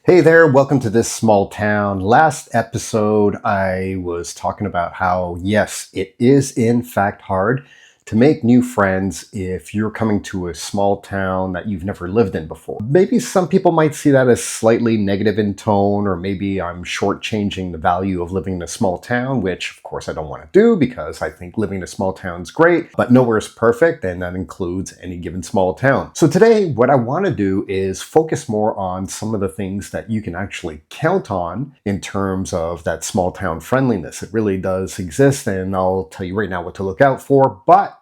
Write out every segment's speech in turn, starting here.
Hey there, welcome to this small town. Last episode, I was talking about how, yes, it is in fact hard to make new friends if you're coming to a small town that you've never lived in before. Maybe some people might see that as slightly negative in tone, or maybe I'm shortchanging the value of living in a small town, which of course I don't want to do because I think living in a small town is great, but nowhere is perfect, and that includes any given small town. So today, what I want to do is focus more on some of the things that you can actually count on in terms of that small town friendliness. It really does exist, and I'll tell you right now what to look out for, but,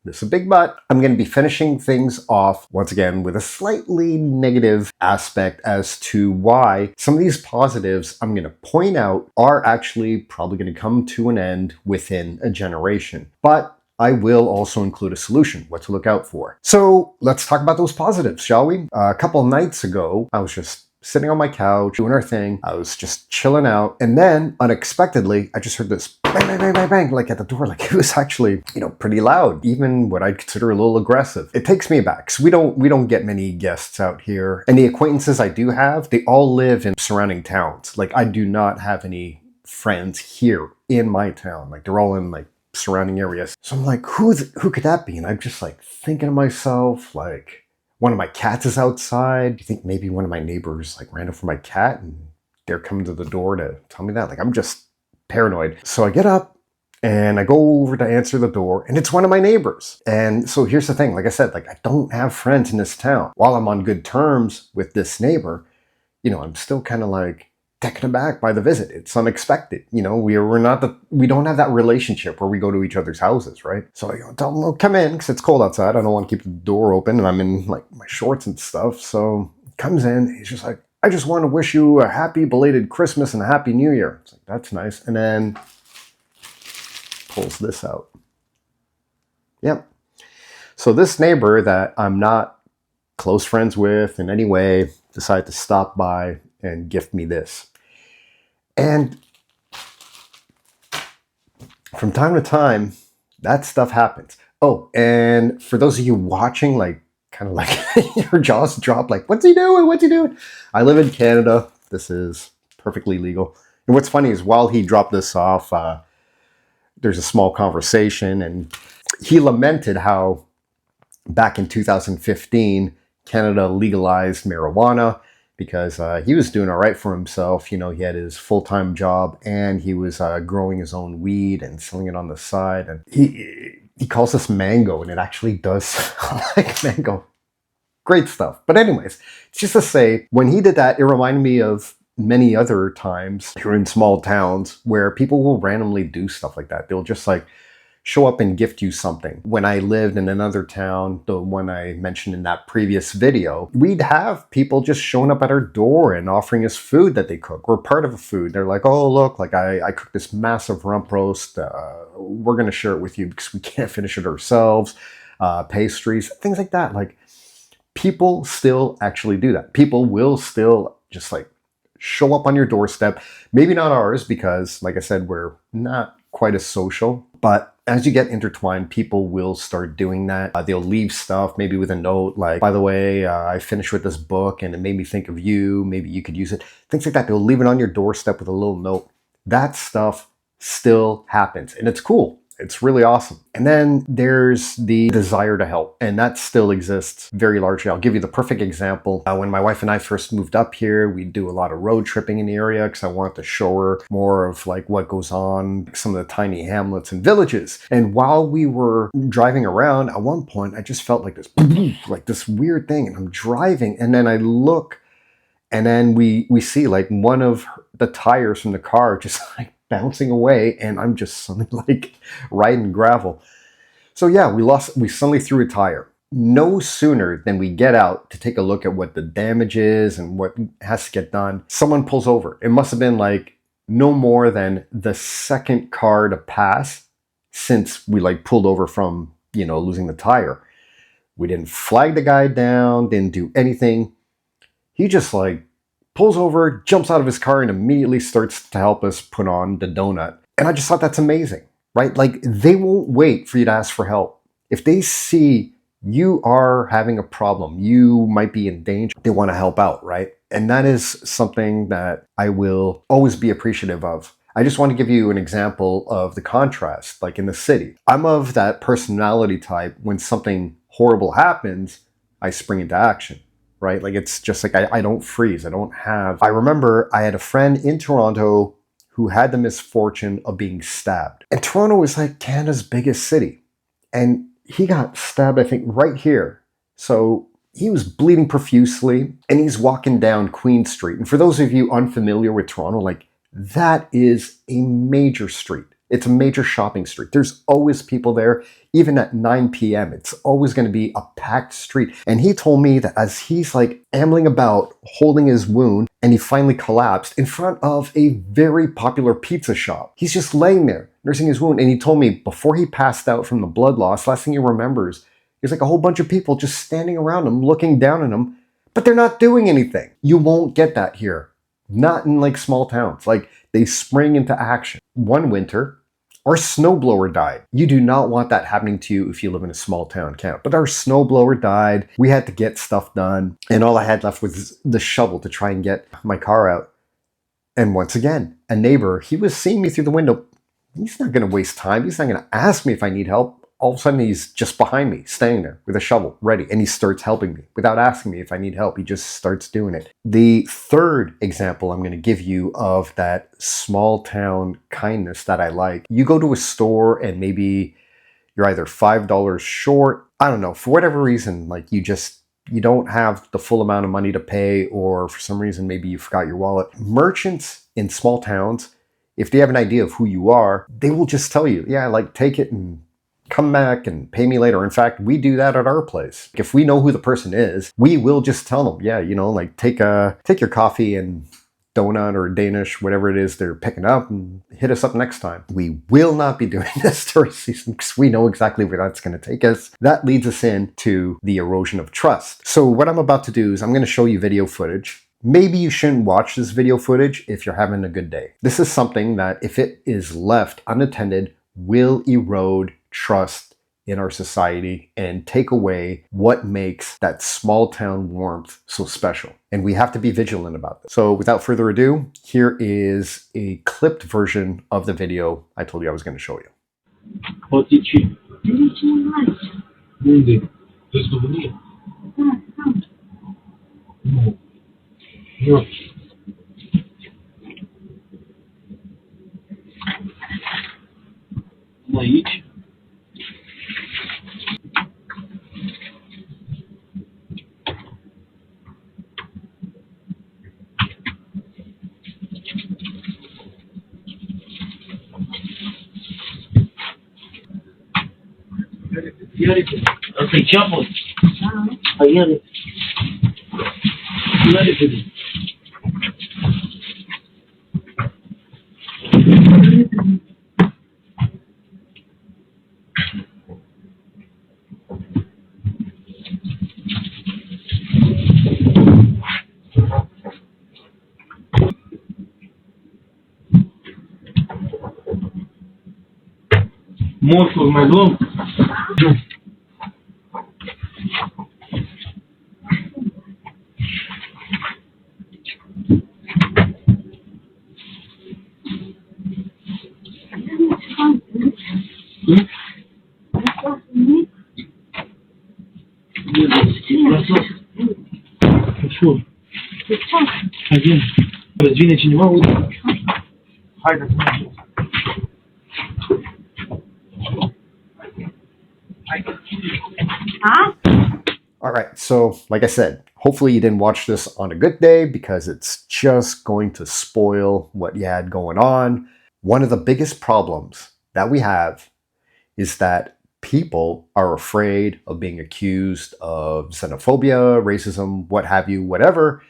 this is a big but, I'm going to be finishing things off once again with a slightly negative aspect as to why some of these positives I'm going to point out are actually probably going to come to an end within a generation. But I will also include a solution, what to look out for. So let's talk about those positives, shall we? A couple of nights ago, I was just sitting on my couch, doing our thing. I was just chilling out. And then unexpectedly, I just heard this bang, bang, bang, bang, bang, like at the door. Like it was actually, pretty loud, even what I'd consider a little aggressive. It takes me aback. So we don't get many guests out here. And the acquaintances I do have, they all live in surrounding towns. Like I do not have any friends here in my town. Like they're all in like surrounding areas. So I'm like, who could that be? And I'm just like thinking to myself, like, one of my cats is outside. Do you think maybe one of my neighbors like ran over my cat and they're coming to the door to tell me that? Like I'm just paranoid. So I get up and I go over to answer the door, and it's one of my neighbors. And so here's the thing, like I said, like I don't have friends in this town. While I'm on good terms with this neighbor, I'm still kind of like taken aback by the visit. It's unexpected. We don't have that relationship where we go to each other's houses, right? So I tell him, well, come in, because it's cold outside. I don't want to keep the door open, and I'm in like my shorts and stuff. So he comes in, he's just like, I just want to wish you a happy belated Christmas and a happy New Year. It's like, that's nice. And then pulls this out. Yep. So this neighbor that I'm not close friends with in any way decided to stop by and gift me this. And from time to time, that stuff happens. Oh, and for those of you watching, like, kind of like your jaws drop, like, what's he doing? What's he doing? I live in Canada. This is perfectly legal. And what's funny is while he dropped this off, there's a small conversation, and he lamented how back in 2015, Canada legalized marijuana, because he was doing all right for himself. He had his full-time job, and he was growing his own weed and selling it on the side. And he calls this mango, and it actually does sound like mango. Great stuff. But anyways, it's just to say, when he did that, it reminded me of many other times here in small towns where people will randomly do stuff like that. They'll just like show up and gift you something. When I lived in another town, the one I mentioned in that previous video, we'd have people just showing up at our door and offering us food that they cook. We're part of a food. They're like, oh, look, like I cooked this massive rump roast. We're going to share it with you because we can't finish it ourselves. Pastries, things like that. Like people still actually do that. People will still just like show up on your doorstep. Maybe not ours because, like I said, we're not quite as social, but as you get intertwined, people will start doing that. They'll leave stuff, maybe with a note like, by the way, I finished with this book and it made me think of you. Maybe you could use it. Things like that. They'll leave it on your doorstep with a little note. That stuff still happens, and it's cool. It's really awesome. And then there's the desire to help, and that still exists very largely. I'll give you the perfect example. When my wife and I first moved up here, we do a lot of road tripping in the area because I wanted to show her more of like what goes on, some of the tiny hamlets and villages. And while we were driving around, at one point, I just felt like this, like this weird thing, and I'm driving, and then I look, and then we see like one of the tires from the car just like bouncing away, and I'm just suddenly like riding gravel. So yeah, we suddenly threw a tire. No sooner than we get out to take a look at what the damage is and what has to get done, someone pulls over. It must have been like no more than the second car to pass since we like pulled over from, losing the tire. We didn't flag the guy down, didn't do anything. He just like pulls over, jumps out of his car, and immediately starts to help us put on the donut. And I just thought that's amazing, right? Like they won't wait for you to ask for help. If they see you are having a problem, you might be in danger, they want to help out, right? And that is something that I will always be appreciative of. I just want to give you an example of the contrast, like in the city. I'm of that personality type. When something horrible happens, I spring into action, right? Like it's just like I don't freeze. I remember I had a friend in Toronto who had the misfortune of being stabbed. And Toronto is like Canada's biggest city. And he got stabbed, I think, right here. So he was bleeding profusely, and he's walking down Queen Street. And for those of you unfamiliar with Toronto, like, that is a major street. It's a major shopping street. There's always people there, even at 9 p.m. It's always going to be a packed street. And he told me that as he's like ambling about, holding his wound, and he finally collapsed in front of a very popular pizza shop. He's just laying there, nursing his wound. And he told me before he passed out from the blood loss, last thing he remembers, there's like a whole bunch of people just standing around him, looking down on him, but they're not doing anything. You won't get that here. Not in like small towns. Like they spring into action. One winter, our snowblower died. You do not want that happening to you if you live in a small town, Canada. But our snowblower died. We had to get stuff done. And all I had left was the shovel to try and get my car out. And once again, a neighbor, he was seeing me through the window. He's not going to waste time. He's not going to ask me if I need help. All of a sudden, he's just behind me, standing there with a shovel, ready. And he starts helping me without asking me if I need help. He just starts doing it. The third example I'm going to give you of that small town kindness that I like, you go to a store and maybe you're either $5 short. I don't know, for whatever reason, like you don't have the full amount of money to pay, or for some reason, maybe you forgot your wallet. Merchants in small towns, if they have an idea of who you are, they will just tell you, yeah, like take it and come back and pay me later. In fact, we do that at our place. If we know who the person is, we will just tell them, yeah, like take your coffee and donut or Danish, whatever it is they're picking up, and hit us up next time. We will not be doing this tourist season because we know exactly where that's going to take us. That leads us into the erosion of trust. So what I'm about to do is I'm going to show you video footage. Maybe you shouldn't watch this video footage if you're having a good day. This is something that, if it is left unattended, will erode trust in our society and take away what makes that small town warmth so special. And we have to be vigilant about this. So without further ado, here is a clipped version of the video I told you I was going to show you. Ходячи. Люди. Ти здобули? Ну. Йо. Наїч. Okay, chapel. Ayer. Most of my dog. Хорошо. Один. Раздвинете не могу. Хайда. All right, so like I said, hopefully you didn't watch this on a good day because it's just going to spoil what you had going on. One of the biggest problems that we have is that people are afraid of being accused of xenophobia, racism, what have you, whatever.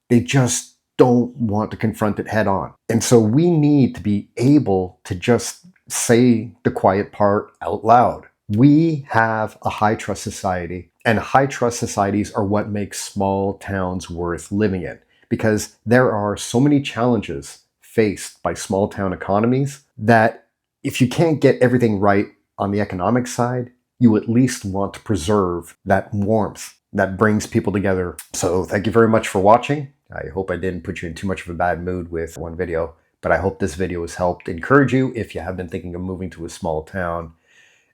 They just don't want to confront it head on. And so we need to be able to just say the quiet part out loud. We have a high trust society, and high trust societies are what makes small towns worth living in, because there are so many challenges faced by small town economies that if you can't get everything right on the economic side, you at least want to preserve that warmth that brings people together. So thank you very much for watching, I hope I didn't put you in too much of a bad mood with one video, but I hope this video has helped encourage you if you have been thinking of moving to a small town.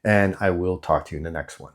And I will talk to you in the next one.